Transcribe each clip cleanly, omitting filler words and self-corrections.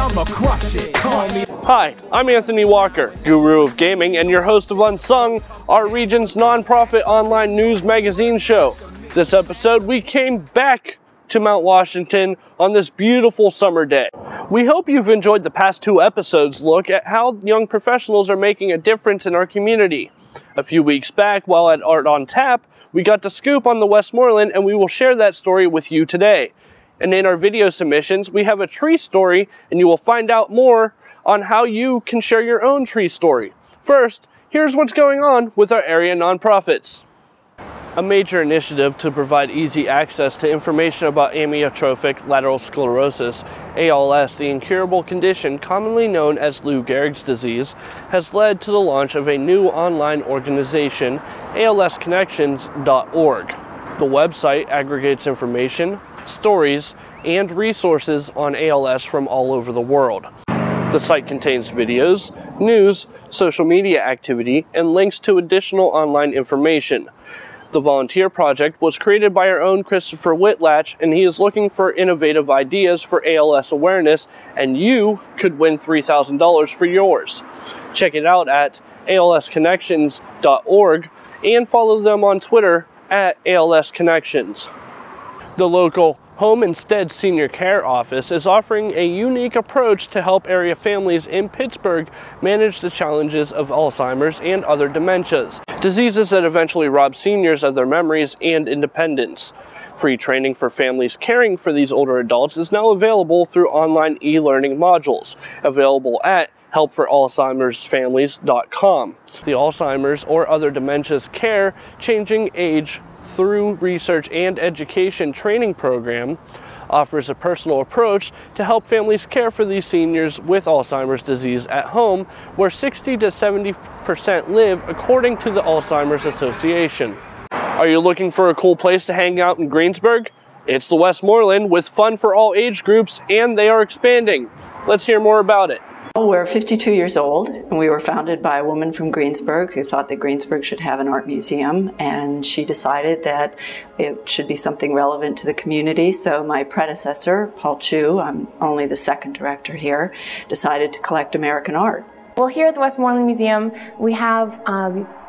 I'ma crush it. Call me. Hi, I'm Anthony Walker, guru of gaming and your host of Unsung, our region's nonprofit online news magazine show. This episode, we came back to Mount Washington on this beautiful summer day. We hope you've enjoyed the past 2 episodes look at how young professionals are making a difference in our community. A few weeks back, while at Art on Tap, we got the scoop on the Westmoreland, and we will share that story with you today. And in our video submissions, we have a tree story, and you will find out more on how you can share your own tree story. First, here's what's going on with our area nonprofits. A major initiative to provide easy access to information about amyotrophic lateral sclerosis, ALS, the incurable condition commonly known as Lou Gehrig's disease, has led to the launch of a new online organization, alsconnections.org. The website aggregates information, stories, and resources on ALS from all over the world. The site contains videos, news, social media activity, and links to additional online information. The volunteer project was created by our own Christopher Whitlatch, and he is looking for innovative ideas for ALS awareness, and you could win $3,000 for yours. Check it out at alsconnections.org and follow them on Twitter at alsconnections. The local Home Instead Senior Care Office is offering a unique approach to help area families in Pittsburgh manage the challenges of Alzheimer's and other dementias, diseases that eventually rob seniors of their memories and independence. Free training for families caring for these older adults is now available through online e-learning modules, available at helpforalzheimersfamilies.com. The Alzheimer's or other dementias care changing age through research and education training program offers a personal approach to help families care for these seniors with Alzheimer's disease at home, where 60 to 70% live according to the Alzheimer's Association. Are you looking for a cool place to hang out in Greensburg? It's the Westmoreland with fun for all age groups, and they are expanding. Let's hear more about it. We're 52 years old, and we were founded by a woman from Greensburg who thought that Greensburg should have an art museum, and she decided that it should be something relevant to the community. So my predecessor, Paul Chu, I'm only the second director here, decided to collect American art. Well, here at the Westmoreland Museum, we have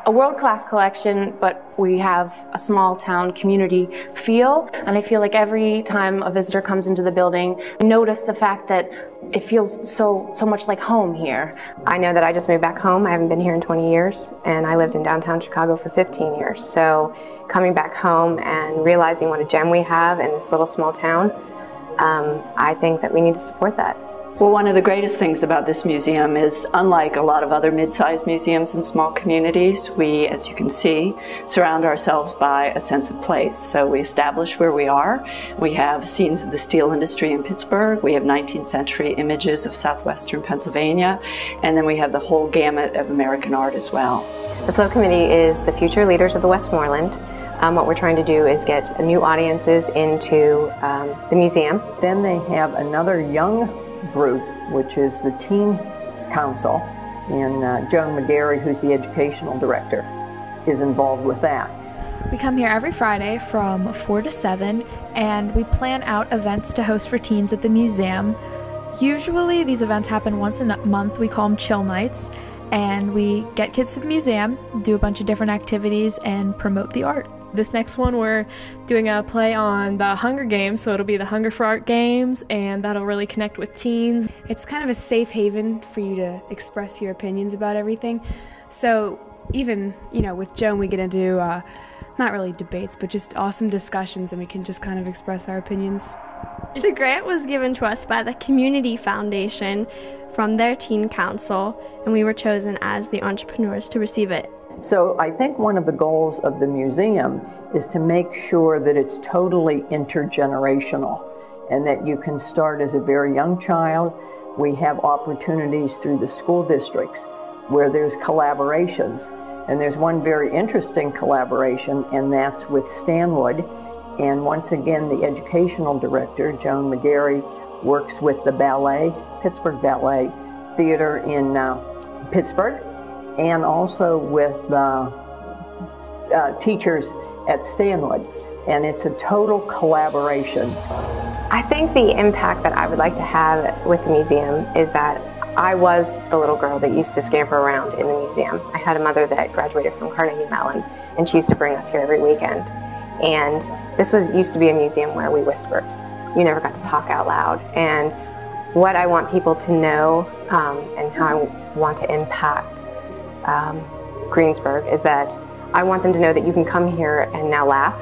a world-class collection, but we have a small town community feel, and I feel like every time a visitor comes into the building, notice the fact that it feels so much like home here. I know that I just moved back home. I haven't been here in 20 years, and I lived in downtown Chicago for 15 years. So coming back home and realizing what a gem we have in this little small town, I think that we need to support that. Well, one of the greatest things about this museum is, unlike a lot of other mid-sized museums in small communities, we, as you can see, surround ourselves by a sense of place. So we establish where we are. We have scenes of the steel industry in Pittsburgh. We have 19th century images of southwestern Pennsylvania. And then we have the whole gamut of American art as well. The Flow Committee is the future leaders of the Westmoreland. What we're trying to do is get new audiences into the museum. Then they have another young group, which is the Teen Council, and Joan McGarry, who's the educational director, is involved with that. We come here every Friday from 4 to 7, and we plan out events to host for teens at the museum. Usually these events happen once a month. We call them chill nights, and we get kids to the museum, do a bunch of different activities, and promote the art. This next one, we're doing a play on the Hunger Games, so it'll be the Hunger for Art Games, and that'll really connect with teens. It's kind of a safe haven for you to express your opinions about everything. So even, with Joan, we get into not really debates, but just awesome discussions, and we can just kind of express our opinions. The grant was given to us by the Community Foundation from their teen council, and we were chosen as the entrepreneurs to receive it. So I think one of the goals of the museum is to make sure that it's totally intergenerational and that you can start as a very young child. We have opportunities through the school districts where there's collaborations, and there's one very interesting collaboration, and that's with Stanwood. And once again, the educational director, Joan McGarry, works with the ballet, Pittsburgh Ballet Theater in Pittsburgh, and also with teachers at Stanwood. And it's a total collaboration. I think the impact that I would like to have with the museum is that I was the little girl that used to scamper around in the museum. I had a mother that graduated from Carnegie Mellon, and she used to bring us here every weekend. And this used to be a museum where we whispered. You never got to talk out loud. And what I want people to know and how I want to impact Greensburg is that I want them to know that you can come here and now laugh.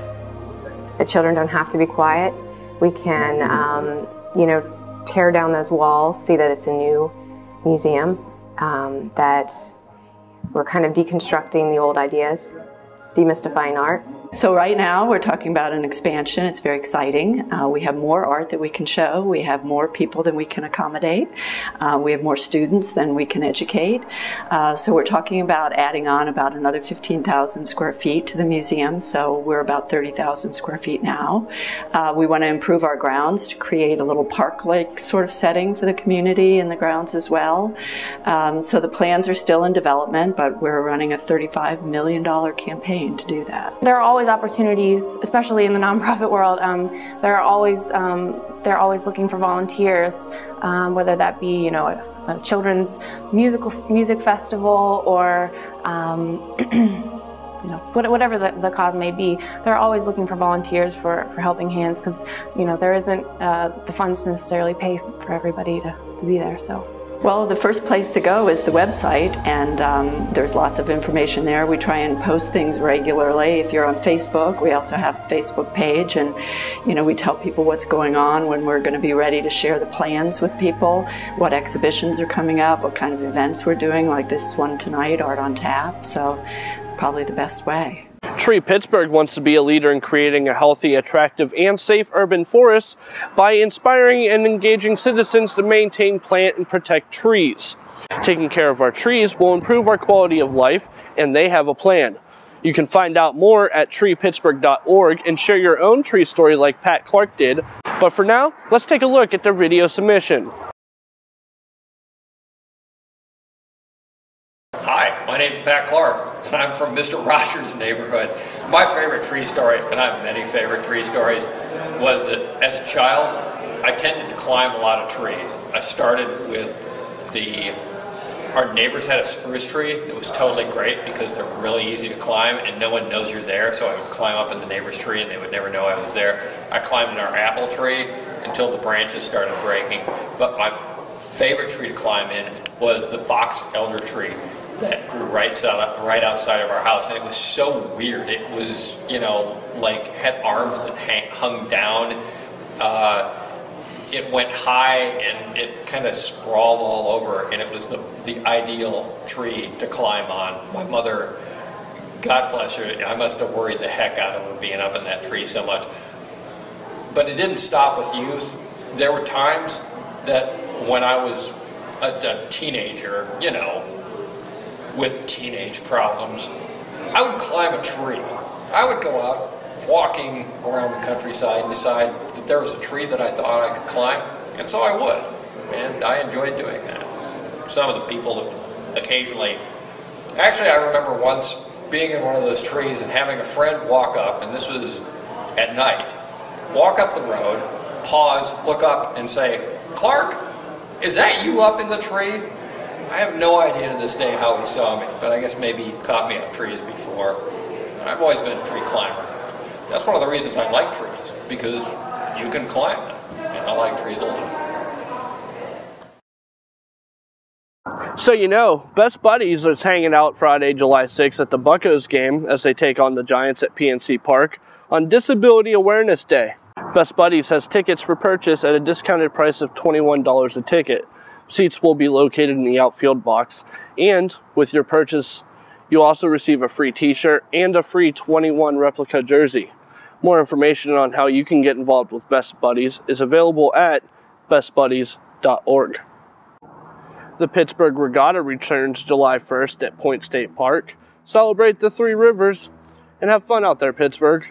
The children don't have to be quiet. We can, you know, tear down those walls, see that it's a new museum, that we're kind of deconstructing the old ideas, demystifying art. So right now we're talking about an expansion. It's very exciting. We have more art that we can show. We have more people than we can accommodate. We have more students than we can educate. So we're talking about adding on about another 15,000 square feet to the museum. So we're about 30,000 square feet now. We want to improve our grounds to create a little park-like sort of setting for the community in the grounds as well. So the plans are still in development, but we're running a $35 million campaign to do that. There are always opportunities, especially in the nonprofit world. They're always looking for volunteers, whether that be, you know, a children's music festival or you know, whatever the cause may be. They're always looking for volunteers for helping hands, because, you know, there isn't the funds to necessarily pay for everybody to be there. So. Well, the first place to go is the website, and there's lots of information there. We try and post things regularly. If you're on Facebook, we also have a Facebook page, and you know, we tell people what's going on, when we're going to be ready to share the plans with people, what exhibitions are coming up, what kind of events we're doing, like this one tonight, Art on Tap. So probably the best way. Tree Pittsburgh wants to be a leader in creating a healthy, attractive, and safe urban forest by inspiring and engaging citizens to maintain, plant, and protect trees. Taking care of our trees will improve our quality of life, and they have a plan. You can find out more at treepittsburgh.org and share your own tree story like Pat Clark did. But for now, let's take a look at their video submission. Hi, my name's Pat Clark, and I'm from Mr. Rogers' neighborhood. My favorite tree story, and I have many favorite tree stories, was that as a child, I tended to climb a lot of trees. I started with our neighbors had a spruce tree that was totally great because they're really easy to climb and no one knows you're there, so I would climb up in the neighbor's tree and they would never know I was there. I climbed in our apple tree until the branches started breaking, but my favorite tree to climb in was the box elder tree that grew right outside of our house, and it was so weird. It was, you know, like had arms that hung down. It went high and it kind of sprawled all over, and it was the ideal tree to climb on. My mother, God bless her, I must have worried the heck out of her being up in that tree so much. But it didn't stop with youth. There were times that when I was a teenager, you know, with teenage problems, I would climb a tree. I would go out walking around the countryside and decide that there was a tree that I thought I could climb, and so I would, and I enjoyed doing that. Some of the people that occasionally, actually I remember once being in one of those trees and having a friend walk up, and this was at night, walk up the road, pause, look up and say, "Clark, is that you up in the tree?" I have no idea to this day how he saw me, but I guess maybe he caught me on trees before. I've always been a tree climber. That's one of the reasons I like trees, because you can climb them, and I like trees a lot. So you know, Best Buddies is hanging out Friday, July 6th at the Buccos game as they take on the Giants at PNC Park on Disability Awareness Day. Best Buddies has tickets for purchase at a discounted price of $21 a ticket. Seats will be located in the outfield box, and with your purchase, you'll also receive a free t-shirt and a free 21 replica jersey. More information on how you can get involved with Best Buddies is available at bestbuddies.org. The Pittsburgh Regatta returns July 1st at Point State Park. Celebrate the Three Rivers and have fun out there, Pittsburgh.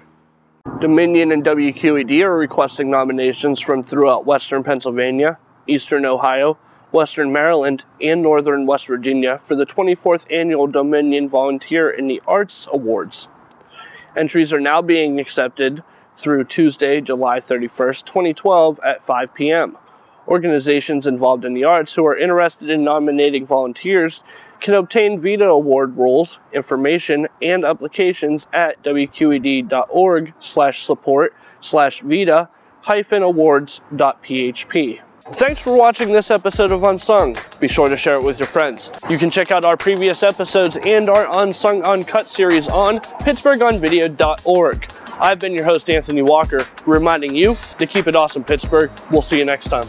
Dominion and WQED are requesting nominations from throughout Western Pennsylvania, Eastern Ohio, Western Maryland, and Northern West Virginia for the 24th Annual Dominion Volunteer in the Arts Awards. Entries are now being accepted through Tuesday, July 31st, 2012 at 5 p.m. Organizations involved in the arts who are interested in nominating volunteers can obtain VITA award rules, information, and applications at wqed.org/support/VITA-awards.php. Thanks for watching this episode of Unsung. Be sure to share it with your friends. You can check out our previous episodes and our Unsung Uncut series on pittsburghonvideo.org. I've been your host, Anthony Walker, reminding you to keep it awesome, Pittsburgh. We'll see you next time.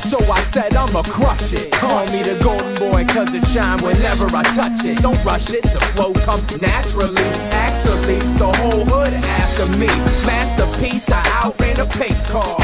So I said I'ma crush it. Call me the golden boy cause it shine whenever I touch it. Don't rush it, the flow comes naturally. Actually, the whole hood after me. Masterpiece, I outran a pace car.